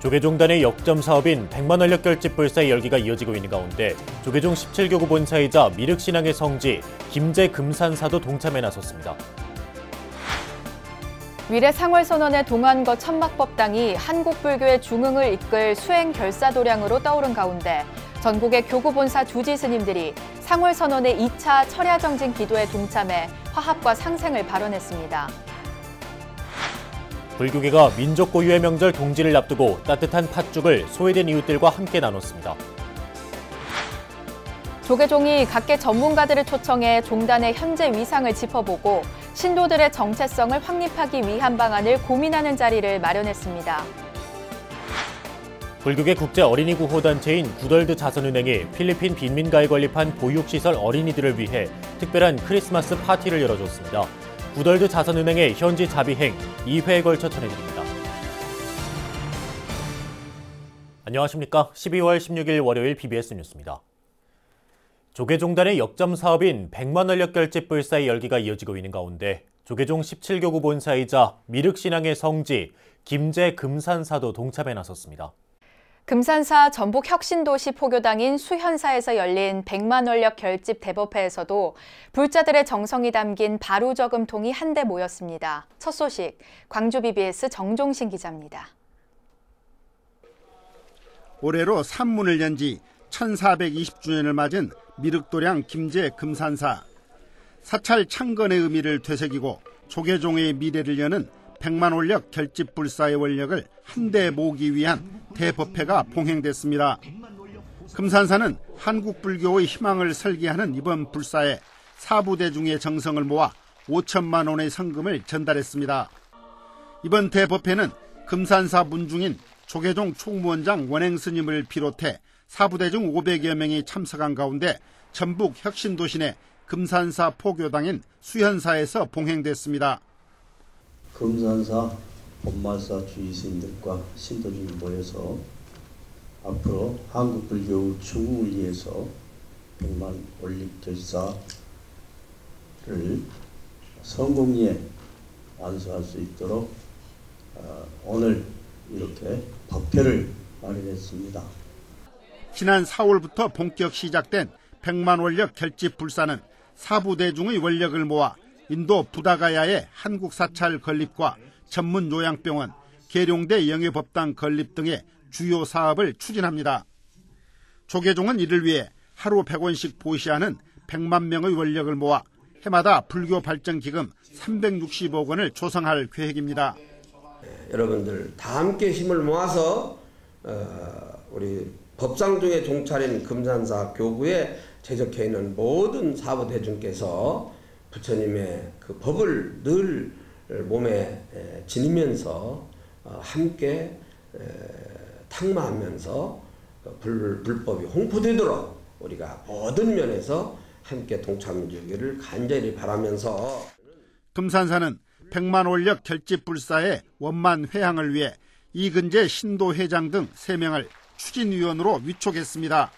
조계종단의 역점 사업인 100만 원력 결집 불사의 열기가 이어지고 있는 가운데 조계종 17교구 본사이자 미륵신앙의 성지 김제 금산사도 동참에 나섰습니다. 위례 상월선언의 동안거 천막법당이 한국불교의 중흥을 이끌 수행 결사도량으로 떠오른 가운데 전국의 교구 본사 주지 스님들이 상월선언의 2차 철야정진 기도에 동참해 화합과 상생을 발언했습니다. 불교계가 민족 고유의 명절 동지를 앞두고 따뜻한 팥죽을 소외된 이웃들과 함께 나눴습니다. 조계종이 각계 전문가들을 초청해 종단의 현재 위상을 짚어보고 신도들의 정체성을 확립하기 위한 방안을 고민하는 자리를 마련했습니다. 불교계 국제 어린이 구호단체인 구덜드 자선은행이 필리핀 빈민가에 건립한 보육시설 어린이들을 위해 특별한 크리스마스 파티를 열어줬습니다. 구덜드 자선은행의 현지 자비행 2회에 걸쳐 전해드립니다. 안녕하십니까. 12월 16일 월요일 BBS 뉴스입니다. 조계종단의 역점 사업인 100만 원력 결집 불사의 열기가 이어지고 있는 가운데 조계종 17교구 본사이자 미륵신앙의 성지 김제 금산사도 동참에 나섰습니다. 금산사 전북 혁신도시 포교당인 수현사에서 열린 100만 원력 결집 대법회에서도 불자들의 정성이 담긴 바루저금통이 한데 모였습니다. 첫 소식, 광주 BBS 정종신 기자입니다. 올해로 산문을 연 지 1420주년을 맞은 미륵도량 김제 금산사. 사찰 창건의 의미를 되새기고 조계종의 미래를 여는 100만 원력 결집 불사의 원력을 한데 모으기 위한 대법회가 봉행됐습니다. 금산사는 한국 불교의 희망을 설계하는 이번 불사에 사부대중의 정성을 모아 5천만 원의 성금을 전달했습니다. 이번 대법회는 금산사 문중인 조계종 총무원장 원행스님을 비롯해 사부대중 500여 명이 참석한 가운데 전북 혁신도시 금산사 포교당인 수현사에서 봉행됐습니다. 금산사 본마사 주의스님들과 신도들이 모여서 앞으로 한국 불교 중흥을 위해서 100만 원력 결사를 성공리에 완수할 수 있도록 오늘 이렇게 법회를 마련했습니다. 지난 4월부터 본격 시작된 100만 원력 결집 불사는 사부대중의 원력을 모아 인도 부다가야의 한국 사찰 건립과 전문 요양병원, 계룡대 영예법당 건립 등의 주요 사업을 추진합니다. 조계종은 이를 위해 하루 100원씩 보시하는 100만 명의 원력을 모아 해마다 불교 발전 기금 360억 원을 조성할 계획입니다. 여러분들 다 함께 힘을 모아서 우리 법상중에 종찰인 금산사 교구에 제적해 있는 모든 사부대중께서 부처님의 그 법을 늘 몸에 지니면서 함께 탁마하면서 불법이 홍보되도록 우리가 모든 면에서 함께 동참주기를 간절히 바라면서 금산사는 100만 원력 결집 불사의 원만 회항을 위해 이근재 신도 회장 등 3명을 추진위원으로 위촉했습니다.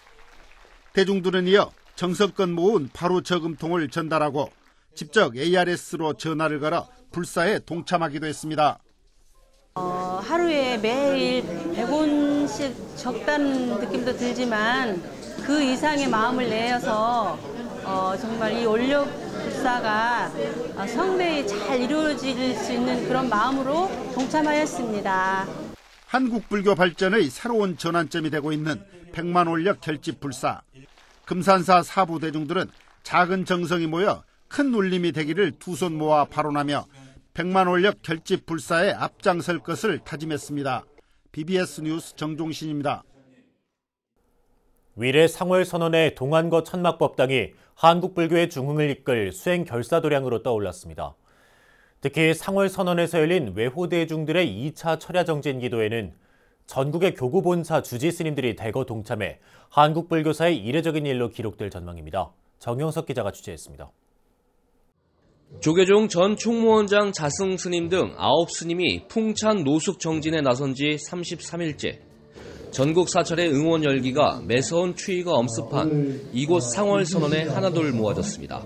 대중들은 이어 정성껏 모은 바로 저금통을 전달하고 직접 ARS로 전화를 걸어 불사에 동참하기도 했습니다. 하루에 매일 100원씩 적다는 느낌도 들지만 그 이상의 마음을 내어서 정말 이 원력 불사가 성대히 잘 이루어질 수 있는 그런 마음으로 동참하였습니다. 한국 불교 발전의 새로운 전환점이 되고 있는 100만 원력 결집 불사. 금산사 사부 대중들은 작은 정성이 모여 큰 울림이 되기를 두 손 모아 발언하며 100만 원력 결집 불사에 앞장설 것을 다짐했습니다. BBS 뉴스 정종신입니다. 위례 상월선언의 동안거 천막법당이 한국 불교의 중흥을 이끌 수행 결사도량으로 떠올랐습니다. 특히 상월선언에서 열린 외호대중들의 2차 철야정진 기도에는 전국의 교구 본사 주지 스님들이 대거 동참해 한국 불교사의 이례적인 일로 기록될 전망입니다. 정영석 기자가 취재했습니다. 조계종 전 총무원장 자승 스님 등 9스님이 풍찬 노숙 정진에 나선 지 33일째. 전국 사찰의 응원 열기가 매서운 추위가 엄습한 이곳 상월선언에 하나둘 모아졌습니다.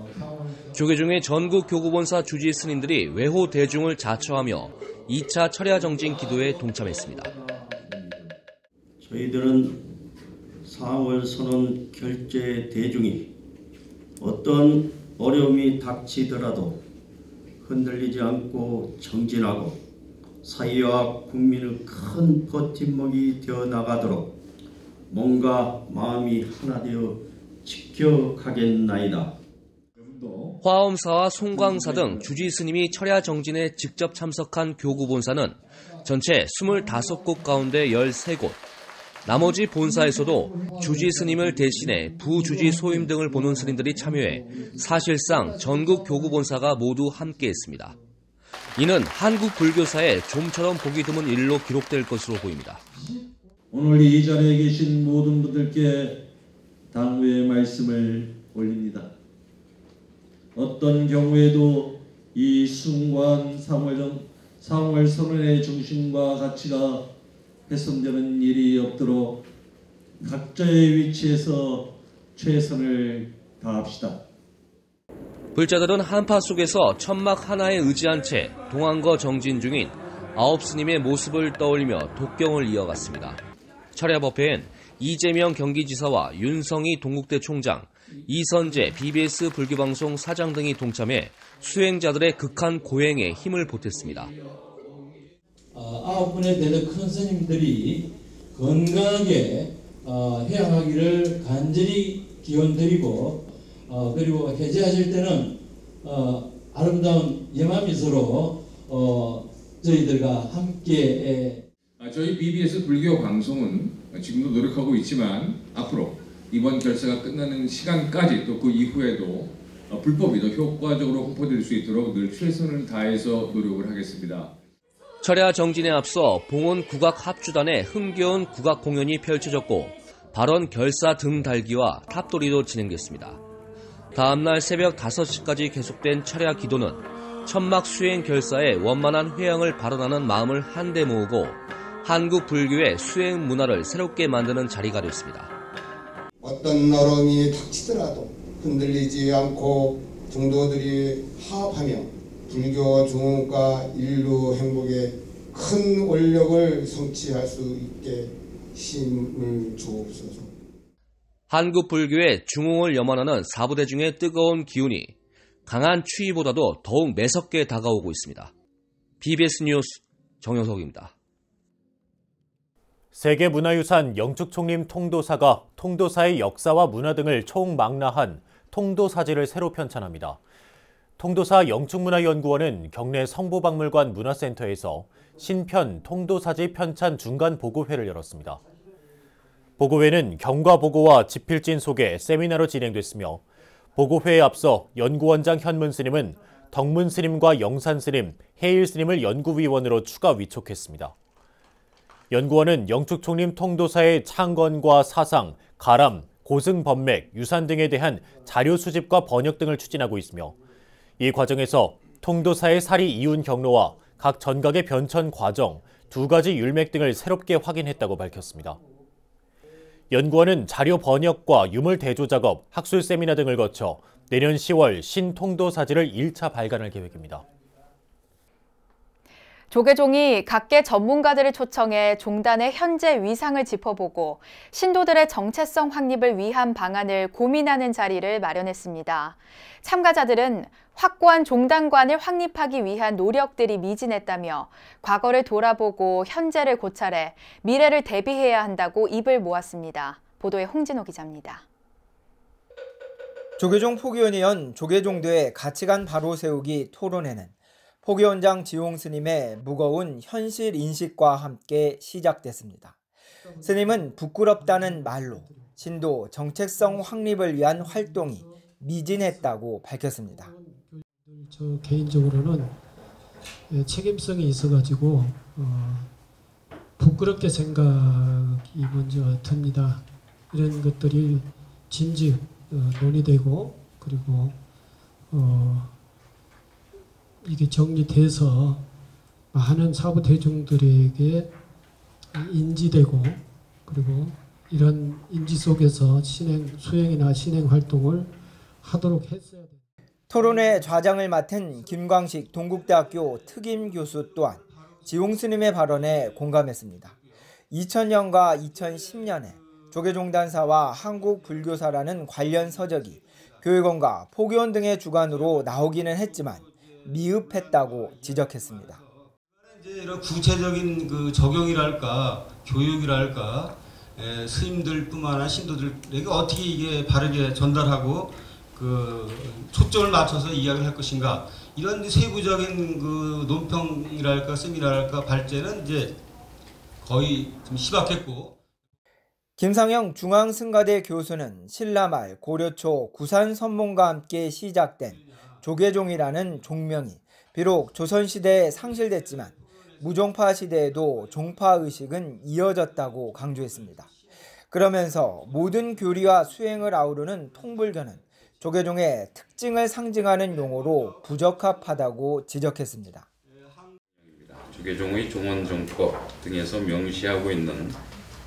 조계종의 전국 교구본사 주지 스님들이 외호 대중을 자처하며 2차 철야정진 기도에 동참했습니다. 저희들은 4월 선언 결재 대중이 어떤 어려움이 닥치더라도 흔들리지 않고 정진하고 사회와 국민의 큰 버팀목이 되어 나가도록 몸과 마음이 하나 되어 지켜가겠나이다. 화엄사와 송광사 등 주지 스님이 철야 정진에 직접 참석한 교구 본사는 전체 25곳 가운데 13곳. 나머지 본사에서도 주지 스님을 대신해 부주지 소임 등을 보는 스님들이 참여해 사실상 전국 교구 본사가 모두 함께했습니다. 이는 한국 불교사에 좀처럼 보기 드문 일로 기록될 것으로 보입니다. 오늘 이 자리에 계신 모든 분들께 당부의 말씀을 올립니다. 어떤 경우에도 이 숭고한 상월 선언의 중심과 가치가 훼손되는 일이 없도록 각자의 위치에서 최선을 다합시다. 불자들은 한파 속에서 천막 하나에 의지한 채 동안거 정진 중인 9스님의 모습을 떠올리며 독경을 이어갔습니다. 철야법회엔 이재명 경기지사와 윤성희 동국대 총장, 이선재 BBS 불교방송 사장 등이 동참해 수행자들의 극한 고행에 힘을 보탰습니다. 9분에 되는 큰 스님들이 건강하게 해양하기를 간절히 기원드리고 그리고 해제하실 때는 아름다운 영화미소로 저희들과 함께 저희 BBS 불교 방송은 지금도 노력하고 있지만 앞으로 이번 결사가 끝나는 시간까지 또 그 이후에도 불법이 더 효과적으로 홍보될 수 있도록 늘 최선을 다해서 노력을 하겠습니다. 철야 정진에 앞서 봉온 국악 합주단의 흥겨운 국악 공연이 펼쳐졌고 발언 결사 등 달기와 탑돌이도 진행됐습니다. 다음날 새벽 5시까지 계속된 철야 기도는 천막 수행 결사에 원만한 회양을 발언하는 마음을 한데 모으고 한국 불교의 수행 문화를 새롭게 만드는 자리가 됐습니다. 어떤 어려움이 닥치더라도 흔들리지 않고 중도들이 화합하며 불교 중흥과 인류 행복에 큰 원력을 성취할 수 있게 힘을 주옵소서. 한국 불교의 중흥을 염원하는 사부대중의 뜨거운 기운이 강한 추위보다도 더욱 매섭게 다가오고 있습니다. BBS 뉴스 정영석입니다. 세계문화유산 영축총림 통도사가 통도사의 역사와 문화 등을 총망라한 통도사지를 새로 편찬합니다. 통도사 영축문화연구원은 경내 성보박물관 문화센터에서 신편 통도사지 편찬 중간 보고회를 열었습니다. 보고회는 경과보고와 지필진 소개, 세미나로 진행됐으며 보고회에 앞서 연구원장 현문 스님은 덕문 스님과 영산 스님, 해일 스님을 연구위원으로 추가 위촉했습니다. 연구원은 영축총림 통도사의 창건과 사상, 가람, 고승 법맥, 유산 등에 대한 자료 수집과 번역 등을 추진하고 있으며 이 과정에서 통도사의 사리 이윤 경로와 각 전각의 변천 과정, 2가지 율맥 등을 새롭게 확인했다고 밝혔습니다. 연구원은 자료 번역과 유물 대조 작업, 학술 세미나 등을 거쳐 내년 10월 신통도사지를 1차 발간할 계획입니다. 조계종이 각계 전문가들을 초청해 종단의 현재 위상을 짚어보고 신도들의 정체성 확립을 위한 방안을 고민하는 자리를 마련했습니다. 참가자들은 확고한 종단관을 확립하기 위한 노력들이 미진했다며 과거를 돌아보고 현재를 고찰해 미래를 대비해야 한다고 입을 모았습니다. 보도에 홍진호 기자입니다. 조계종 포교원이 연 조계종도의 가치관 바로 세우기 토론회는 포교원장 지홍 스님의 무거운 현실 인식과 함께 시작됐습니다. 스님은 부끄럽다는 말로 신도 정체성 확립을 위한 활동이 미진했다고 밝혔습니다. 저 개인적으로는 책임성이 있어가지고 부끄럽게 생각이 먼저 듭니다. 이런 것들이 진즉 논의되고 그리고 이게 정리돼서 많은 사부 대중들에게 인지되고 그리고 이런 인지 속에서 수행이나 신행 활동을 하도록 했어야 됩니다. 토론회 좌장을 맡은 김광식 동국대학교 특임 교수 또한 지홍 스님의 발언에 공감했습니다. 2000년과 2010년에 조계종단사와 한국불교사라는 관련 서적이 교육원과 포교원 등의 주관으로 나오기는 했지만 미흡했다고 지적했습니다. 이제 이런 구체적인 그 적용이랄까, 교육이랄까, 스님들뿐만 아니라 신도들에게 어떻게 이게 바르게 전달하고 그 초점을 맞춰서 이야기를 할 것인가, 이런 세부적인 그 논평이랄까 세미나랄까 발제는 이제 거의 좀 희박했고. 김상영 중앙승가대 교수는 신라말, 고려초, 구산선몽과 함께 시작된 조계종이라는 종명이 비록 조선시대에 상실됐지만 무종파 시대에도 종파의식은 이어졌다고 강조했습니다. 그러면서 모든 교리와 수행을 아우르는 통불교는 조계종의 특징을 상징하는 용어로 부적합하다고 지적했습니다. 조계종의 종원종법 등에서 명시하고 있는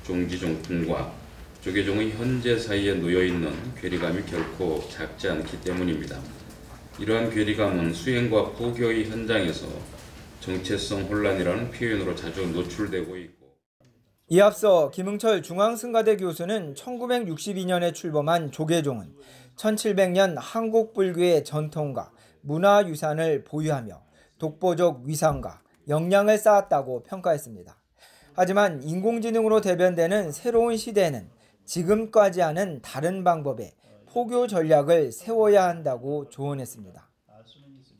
종지종품과 조계종의 현재 사이에 놓여있는 괴리감이 결코 작지 않기 때문입니다. 이러한 괴리감은 수행과 포교의 현장에서 정체성 혼란이라는 표현으로 자주 노출되고 있고, 이 앞서 김응철 중앙승가대 교수는 1962년에 출범한 조계종은 1700년 한국불교의 전통과 문화유산을 보유하며 독보적 위상과 역량을 쌓았다고 평가했습니다. 하지만 인공지능으로 대변되는 새로운 시대에는 지금까지와는 다른 방법의 포교 전략을 세워야 한다고 조언했습니다.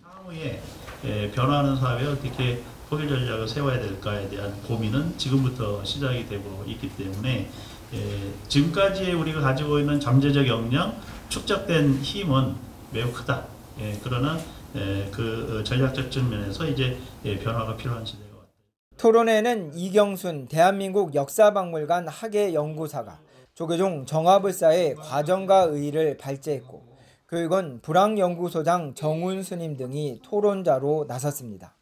향후에 변화하는 사회에 어떻게 포교 전략을 세워야 될까에 대한 고민은 지금부터 시작이 되고 있기 때문에 지금까지 우리가 가지고 있는 잠재적 역량, 축적된 힘은 매우 크다. 그러나 그 전략적 측면에서 이제 변화가 필요한 시대가 왔다. 토론회는 이경순 대한민국 역사박물관 학예연구사가 조계종 정화불사의 과정과 의의를 발제했고, 교육원 불황연구소장 정운 스님 등이 토론자로 나섰습니다.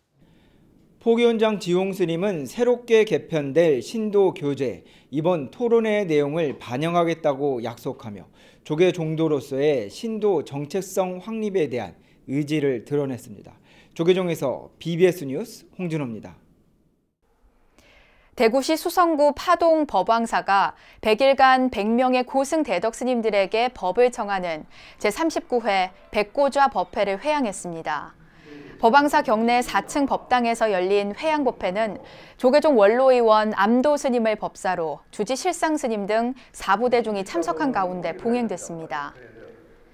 포교원장 지용 스님은 새롭게 개편될 신도 교재 이번 토론회의 내용을 반영하겠다고 약속하며 조계종도로서의 신도 정체성 확립에 대한 의지를 드러냈습니다. 조계종에서 BBS 뉴스 홍준호입니다. 대구시 수성구 파동 법왕사가 100일간 100명의 고승 대덕 스님들에게 법을 청하는 제39회 백고좌 법회를 회양했습니다. 법왕사 경내 4층 법당에서 열린 회양법회는 조계종 원로의원 암도 스님을 법사로 주지 실상 스님 등 4부대중이 참석한 가운데 봉행됐습니다.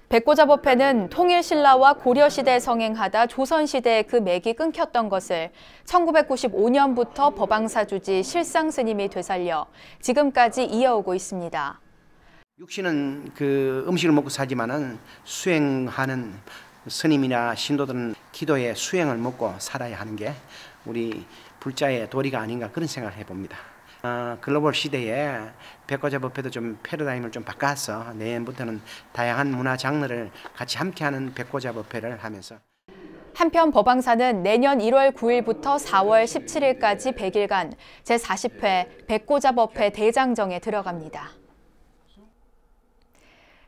백고좌 법회는 통일신라와 고려시대에 성행하다 조선시대에 그 맥이 끊겼던 것을 1995년부터 법왕사 주지 실상 스님이 되살려 지금까지 이어오고 있습니다. 육신은 그 음식을 먹고 살지만은 수행하는 스님이나 신도들은 기도의 수행을 먹고 살아야 하는 게 우리 불자의 도리가 아닌가, 그런 생각을 해봅니다. 글로벌 시대에 백고좌 법회도 좀 패러다임을 좀 바꿔서 내년부터는 다양한 문화 장르를 같이 함께하는 백고좌 법회를 하면서, 한편 법왕사는 내년 1월 9일부터 4월 17일까지 100일간 제40회 백고좌 법회 대장정에 들어갑니다.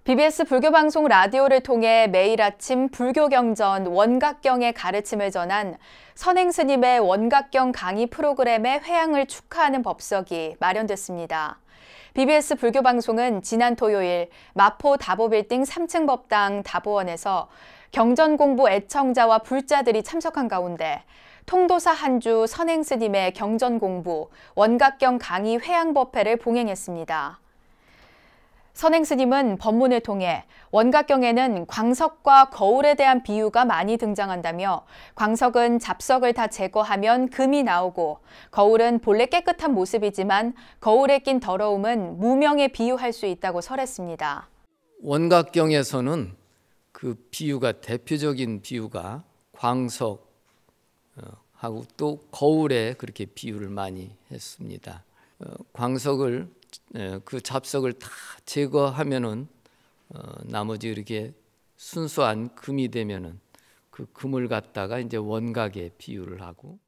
BBS 불교방송 라디오를 통해 매일 아침 불교경전 원각경의 가르침을 전한 선행스님의 원각경 강의 프로그램의 회양을 축하하는 법석이 마련됐습니다. BBS 불교방송은 지난 토요일 마포 다보빌딩 3층 법당 다보원에서 경전 공부 애청자와 불자들이 참석한 가운데 통도사 한주 선행스님의 경전 공부 원각경 강의 회양 법회를 봉행했습니다. 선행스님은 법문을 통해 원각경에는 광석과 거울에 대한 비유가 많이 등장한다며, 광석은 잡석을 다 제거하면 금이 나오고 거울은 본래 깨끗한 모습이지만 거울에 낀 더러움은 무명에 비유할 수 있다고 설했습니다. 원각경에서는 그 비유가, 대표적인 비유가 광석하고 또 거울에 그렇게 비유를 많이 했습니다. 광석을, 그 잡석을 다 제거하면은 나머지 이렇게 순수한 금이 되면은 그 금을 갖다가 이제 원각에 비유를 하고.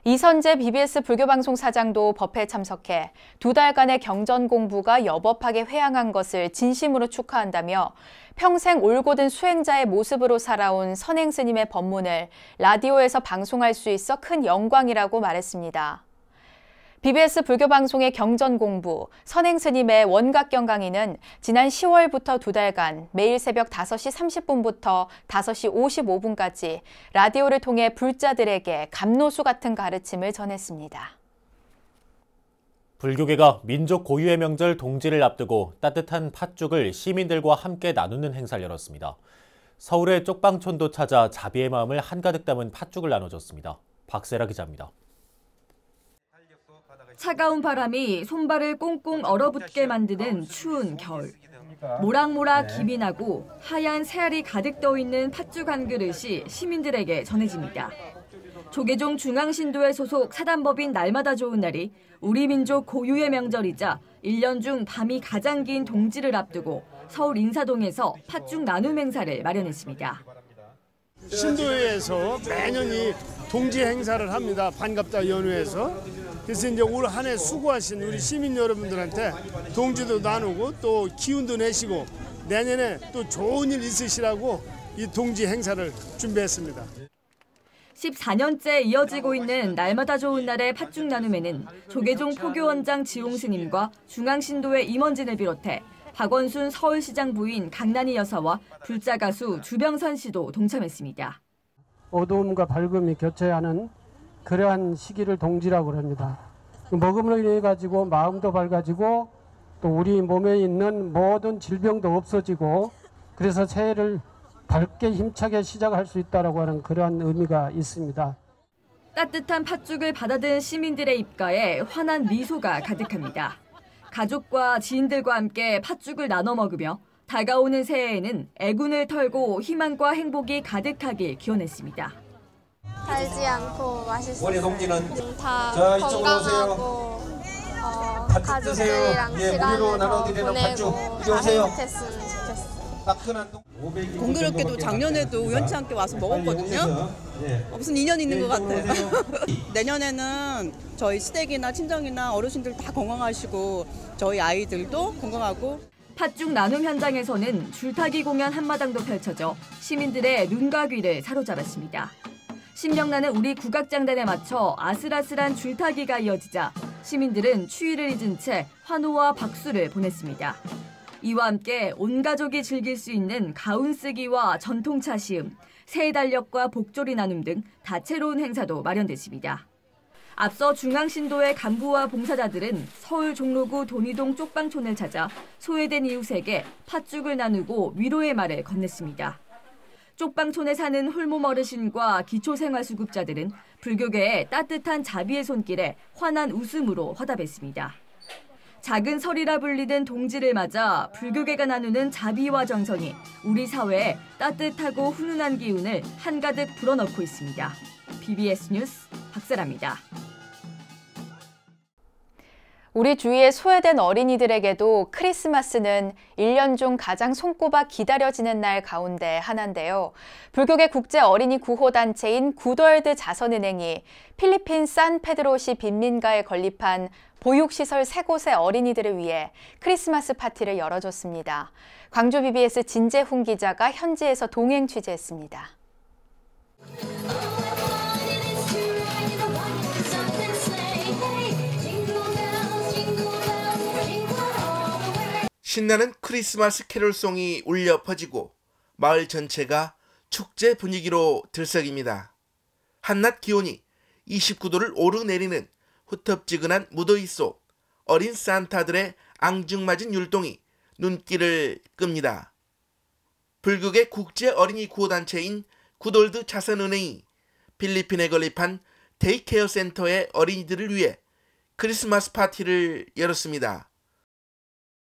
이선재 BBS 불교방송 사장도 법회에 참석해 2달간의 경전 공부가 여법하게 회양한 것을 진심으로 축하한다며, 평생 올곧은 수행자의 모습으로 살아온 선행스님의 법문을 라디오에서 방송할 수 있어 큰 영광이라고 말했습니다. BBS 불교방송의 경전공부, 선행스님의 원각경 강의는 지난 10월부터 2달간 매일 새벽 5시 30분부터 5시 55분까지 라디오를 통해 불자들에게 감노수 같은 가르침을 전했습니다. 불교계가 민족 고유의 명절 동지를 앞두고 따뜻한 팥죽을 시민들과 함께 나누는 행사를 열었습니다. 서울의 쪽방촌도 찾아 자비의 마음을 한가득 담은 팥죽을 나눠줬습니다. 박세라 기자입니다. 차가운 바람이 손발을 꽁꽁 얼어붙게 만드는 추운 겨울. 모락모락 김이 나고 하얀 새알이 가득 떠있는 팥죽 한 그릇이 시민들에게 전해집니다. 조계종 중앙신도에 소속 사단법인 날마다 좋은 날이 우리 민족 고유의 명절이자 1년 중 밤이 가장 긴 동지를 앞두고 서울 인사동에서 팥죽 나눔 행사를 마련했습니다. 신도회에서 매년 이 동지 행사를 합니다. 반갑다 연회에서. 그래서 이제 올 한 해 수고하신 우리 시민 여러분들한테 동지도 나누고 또 기운도 내시고 내년에 또 좋은 일 있으시라고 이 동지 행사를 준비했습니다. 14년째 이어지고 있는 날마다 좋은 날의 팥죽 나눔에는 조계종 포교원장 지홍스님과 중앙신도회 임원진을 비롯해 박원순 서울시장 부인 강난희 여사와 불자 가수 주병선 씨도 동참했습니다. 어두움과 밝음이 교체하는 그러한 시기를 동지라고 합니다. 먹음을 인해 가지고 마음도 밝아지고 또 우리 몸에 있는 모든 질병도 없어지고 그래서 새해를 밝게 힘차게 시작할 수 있다라고 하는 그러한 의미가 있습니다. 따뜻한 팥죽을 받아든 시민들의 입가에 환한 미소가 가득합니다. 가족과 지인들과 함께 팥죽을 나눠 먹으며 다가오는 새해에는 애군을 털고 희망과 행복이 가득하길 기원했습니다. 달지 않고 맛있어요. 우리 동지는 다 자, 이쪽으로 건강하고 가족들이랑 시간을 보내고 다 행복했으면 좋겠어요. 공교롭게도 작년에도 우연치 않게 와서 먹었거든요. 무슨 인연이 있는 것 같아요. 내년에는 저희 시댁이나 친정이나 어르신들 다 건강하시고 저희 아이들도 건강하고. 팥죽 나눔 현장에서는 줄타기 공연 한마당도 펼쳐져 시민들의 눈과 귀를 사로잡았습니다. 신명나는 우리 국악장단에 맞춰 아슬아슬한 줄타기가 이어지자 시민들은 추위를 잊은 채 환호와 박수를 보냈습니다. 이와 함께 온 가족이 즐길 수 있는 가운 쓰기와 전통차 시음, 새해 달력과 복조리 나눔 등 다채로운 행사도 마련됐습니다. 앞서 중앙신도의 간부와 봉사자들은 서울 종로구 돈이동 쪽방촌을 찾아 소외된 이웃에게 팥죽을 나누고 위로의 말을 건넸습니다. 쪽방촌에 사는 홀몸 어르신과 기초생활수급자들은 불교계의 따뜻한 자비의 손길에 환한 웃음으로 화답했습니다. 작은 설이라 불리는 동지를 맞아 불교계가 나누는 자비와 정성이 우리 사회에 따뜻하고 훈훈한 기운을 한가득 불어넣고 있습니다. BBS 뉴스 박세라입니다. 우리 주위에 소외된 어린이들에게도 크리스마스는 1년 중 가장 손꼽아 기다려지는 날 가운데 하나인데요. 불교계 국제 어린이 구호단체인 구덜드 자선은행이 필리핀 산페드로시 빈민가에 건립한 보육시설 3곳의 어린이들을 위해 크리스마스 파티를 열어줬습니다. 광주 BBS 진재훈 기자가 현지에서 동행 취재했습니다. 신나는 크리스마스 캐롤송이 울려 퍼지고 마을 전체가 축제 분위기로 들썩입니다. 한낮 기온이 29도를 오르내리는 후텁지근한 무더위 속 어린 산타들의 앙증맞은 율동이 눈길을 끕니다. 불교계 국제 어린이 구호단체인 구덜드 자선은행이 필리핀에 건립한 데이케어 센터의 어린이들을 위해 크리스마스 파티를 열었습니다.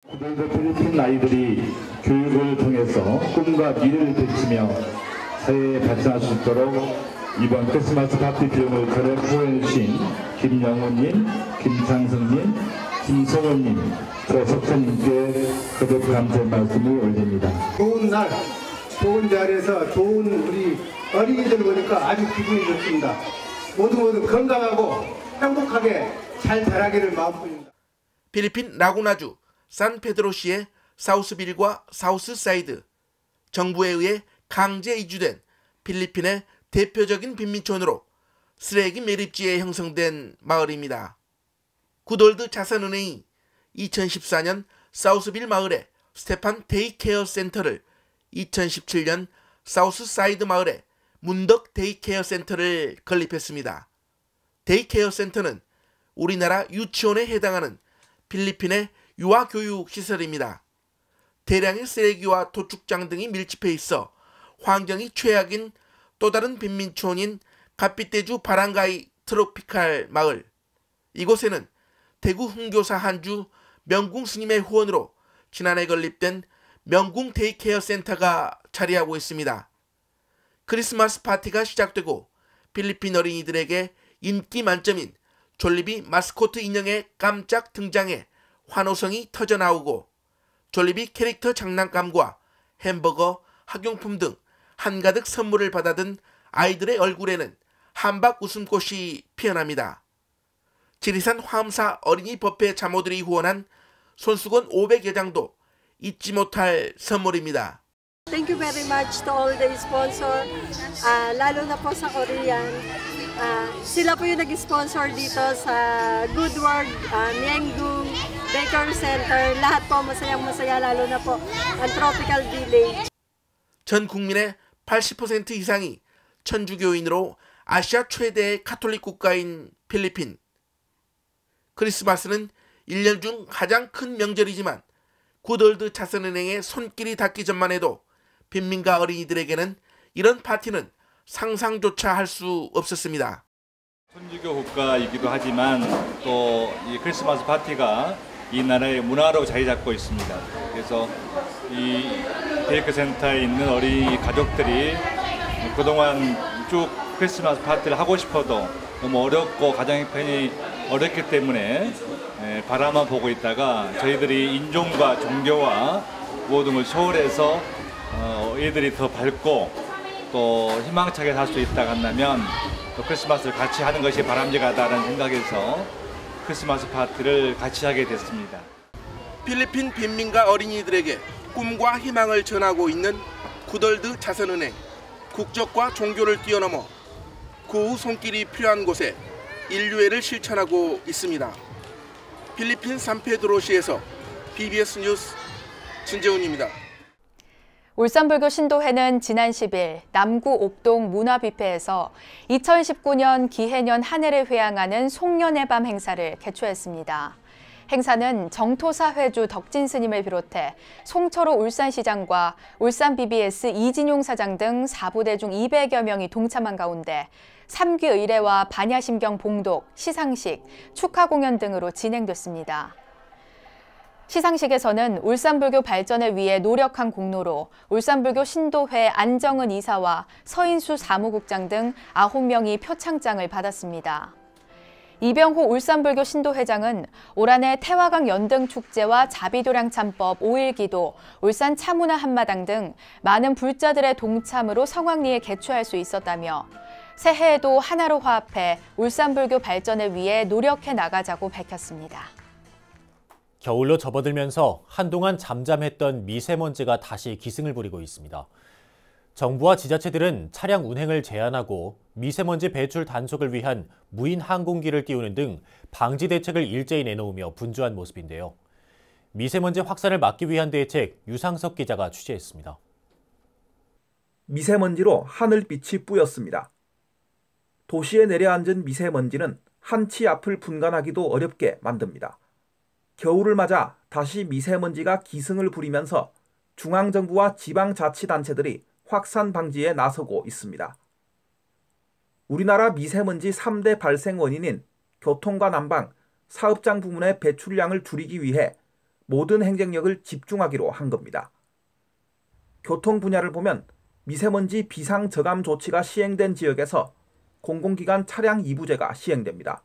구덜드 필리핀 아이들이 교육을 통해서 꿈과 미래를 되찾으며 새해에 발전할 수 있도록 이번 크리스마스 파티 비용을 후원해주신 김영훈님, 김창승님, 김성원님, 조석천님께 거듭 감사의 말씀을 올립니다. 좋은 날, 좋은 자리에서 좋은 우리 어린이들 보니까 아주 기분이 좋습니다. 모두 건강하고 행복하게 잘 자라기를 마음뿐입니다. 필리핀 라구나주 산페드로시의 사우스빌과 사우스사이드, 정부에 의해 강제 이주된 필리핀의 대표적인 빈민촌으로 쓰레기 매립지에 형성된 마을입니다. 굿올드 자산은행이 2014년 사우스빌 마을에 스테판 데이케어 센터를, 2017년 사우스사이드 마을에 문덕 데이케어 센터를 건립했습니다. 데이케어 센터는 우리나라 유치원에 해당하는 필리핀의 유아교육 시설입니다. 대량의 쓰레기와 도축장 등이 밀집해 있어 환경이 최악인 또 다른 빈민촌인 갓빛대주 바랑가이 트로피칼 마을. 이곳에는 대구 흥교사 한주 명궁 스님의 후원으로 지난해 건립된 명궁 데이케어 센터가 자리하고 있습니다. 크리스마스 파티가 시작되고 필리핀 어린이들에게 인기 만점인 졸리비 마스코트 인형의 깜짝 등장에 환호성이 터져나오고 졸리비 캐릭터 장난감과 햄버거, 학용품 등 한가득 선물을 받아든 아이들의 얼굴에는 한박 웃음꽃이 피어납니다. 지리산 화엄사 어린이 법회 자모들이 후원한 손수건 500여 장도 잊지 못할 선물입니다. Thank you very much to all the sponsor, lalo na po sa Korean. Sila po yung nag-sponsor dito sa Good World, Myeonggung, Baker Center. Lahat po masayang-masaya, lalo na po ang Tropical Village. 전 국민의 80% 이상이 천주교인으로 아시아 최대의 카톨릭 국가인 필리핀. 크리스마스는 1년 중 가장 큰 명절이지만 굿올드 자선은행의 손길이 닿기 전만 해도 빈민가 어린이들에게는 이런 파티는 상상조차 할 수 없었습니다. 천주교 국가이기도 하지만 또 이 크리스마스 파티가 이 나라의 문화로 자리 잡고 있습니다. 그래서 이 데이케어 센터에 있는 어린이 가족들이 그동안 쭉 크리스마스 파티를 하고 싶어도 너무 어렵고 가정 형편이 어렵기 때문에 바라만 보고 있다가 저희들이 인종과 종교와 모든 걸 초월해서 애들이 더 밝고 또 희망차게 살 수 있다고 한다면 또 크리스마스를 같이 하는 것이 바람직하다는 생각에서 크리스마스 파티를 같이 하게 됐습니다. 필리핀 빈민가 어린이들에게 꿈과 희망을 전하고 있는 굿올드 자선은행. 국적과 종교를 뛰어넘어 그 후 손길이 필요한 곳에 인류애를 실천하고 있습니다. 필리핀 산페드로시에서 BBS 뉴스 진재훈입니다. 울산불교 신도회는 지난 10일 남구 옥동 문화뷔페에서 2019년 기해년 한 해를 회양하는 송년의 밤 행사를 개최했습니다. 행사는 정토사 회주 덕진 스님을 비롯해 송철호 울산시장과 울산 BBS 이진용 사장 등 4부대 중 200여 명이 동참한 가운데 삼귀 의례와 반야심경 봉독, 시상식, 축하 공연 등으로 진행됐습니다. 시상식에서는 울산불교 발전을 위해 노력한 공로로 울산불교 신도회 안정은 이사와 서인수 사무국장 등 9명이 표창장을 받았습니다. 이병호 울산불교 신도회장은 올 한 해 태화강 연등축제와 자비도량 참법 5.1기도, 울산 차문화 한마당 등 많은 불자들의 동참으로 성황리에 개최할 수 있었다며 새해에도 하나로 화합해 울산불교 발전을 위해 노력해 나가자고 밝혔습니다. 겨울로 접어들면서 한동안 잠잠했던 미세먼지가 다시 기승을 부리고 있습니다. 정부와 지자체들은 차량 운행을 제한하고 미세먼지 배출 단속을 위한 무인 항공기를 띄우는 등 방지 대책을 일제히 내놓으며 분주한 모습인데요. 미세먼지 확산을 막기 위한 대책 유상석 기자가 취재했습니다. 미세먼지로 하늘빛이 뿌였습니다. 도시에 내려앉은 미세먼지는 한치 앞을 분간하기도 어렵게 만듭니다. 겨울을 맞아 다시 미세먼지가 기승을 부리면서 중앙정부와 지방자치단체들이 확산 방지에 나서고 있습니다. 우리나라 미세먼지 3대 발생 원인인 교통과 난방, 사업장 부문의 배출량을 줄이기 위해 모든 행정력을 집중하기로 한 겁니다. 교통 분야를 보면 미세먼지 비상저감 조치가 시행된 지역에서 공공기관 차량 이부제가 시행됩니다.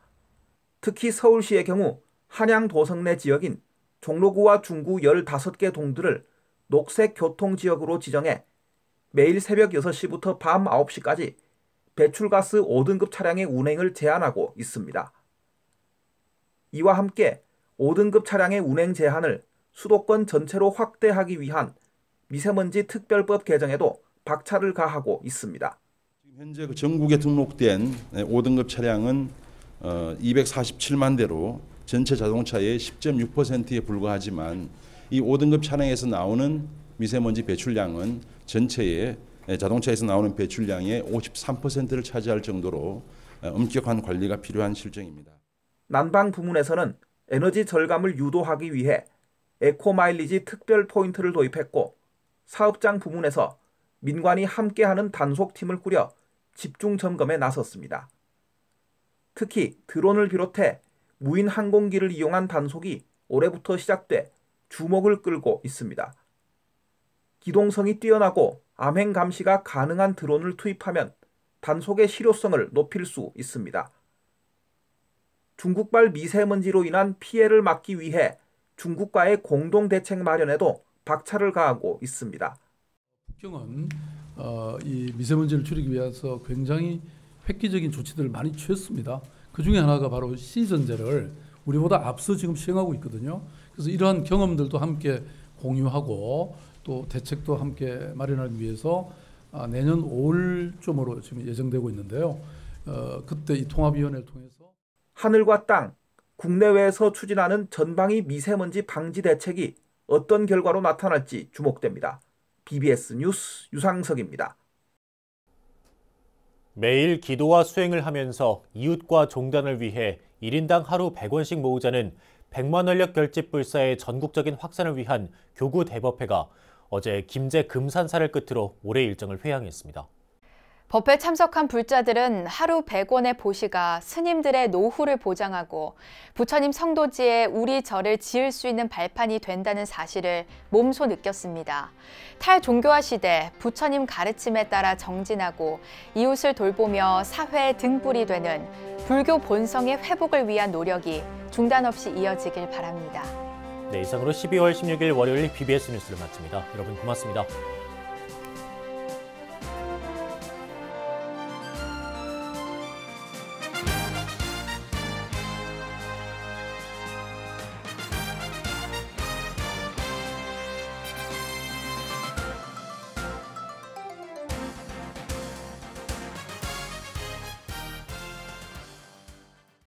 특히 서울시의 경우 한양 도성내 지역인 종로구와 중구 15개 동들을 녹색 교통지역으로 지정해 매일 새벽 6시부터 밤 9시까지 배출가스 5등급 차량의 운행을 제한하고 있습니다. 이와 함께 5등급 차량의 운행 제한을 수도권 전체로 확대하기 위한 미세먼지 특별법 개정에도 박차를 가하고 있습니다. 현재 전국에 등록된 5등급 차량은 247만 대로 전체 자동차의 10.6%에 불과하지만 이 5등급 차량에서 나오는 미세먼지 배출량은 전체의 자동차에서 나오는 배출량의 53%를 차지할 정도로 엄격한 관리가 필요한 실정입니다. 난방 부문에서는 에너지 절감을 유도하기 위해 에코마일리지 특별 포인트를 도입했고 사업장 부문에서 민관이 함께하는 단속팀을 꾸려 집중 점검에 나섰습니다. 특히 드론을 비롯해 무인 항공기를 이용한 단속이 올해부터 시작돼 주목을 끌고 있습니다. 기동성이 뛰어나고 암행 감시가 가능한 드론을 투입하면 단속의 실효성을 높일 수 있습니다. 중국발 미세먼지로 인한 피해를 막기 위해 중국과의 공동 대책 마련에도 박차를 가하고 있습니다. 북경은 이 미세먼지를 줄이기 위해서 굉장히 획기적인 조치들을 많이 취했습니다. 그 중에 하나가 바로 시전제를 우리보다 앞서 지금 시행하고 있거든요. 그래서 이러한 경험들도 함께 공유하고 또 대책도 함께 마련하기 위해서 내년 5월쯤으로 지금 예정되고 있는데요. 그때 이 통합위원회를 통해서 하늘과 땅, 국내외에서 추진하는 전방위 미세먼지 방지 대책이 어떤 결과로 나타날지 주목됩니다. BBS 뉴스 유상석입니다. 매일 기도와 수행을 하면서 이웃과 종단을 위해 1인당 하루 100원씩 모으자는 100만 원력 결집불사의 전국적인 확산을 위한 교구 대법회가 어제 김제 금산사를 끝으로 올해 일정을 회항했습니다. 법회에 참석한 불자들은 하루 100원의 보시가 스님들의 노후를 보장하고 부처님 성도지에 우리 절을 지을 수 있는 발판이 된다는 사실을 몸소 느꼈습니다. 탈종교화 시대 부처님 가르침에 따라 정진하고 이웃을 돌보며 사회의 등불이 되는 불교 본성의 회복을 위한 노력이 중단 없이 이어지길 바랍니다. 네, 이상으로 12월 16일 월요일 BBS 뉴스를 마칩니다. 여러분 고맙습니다.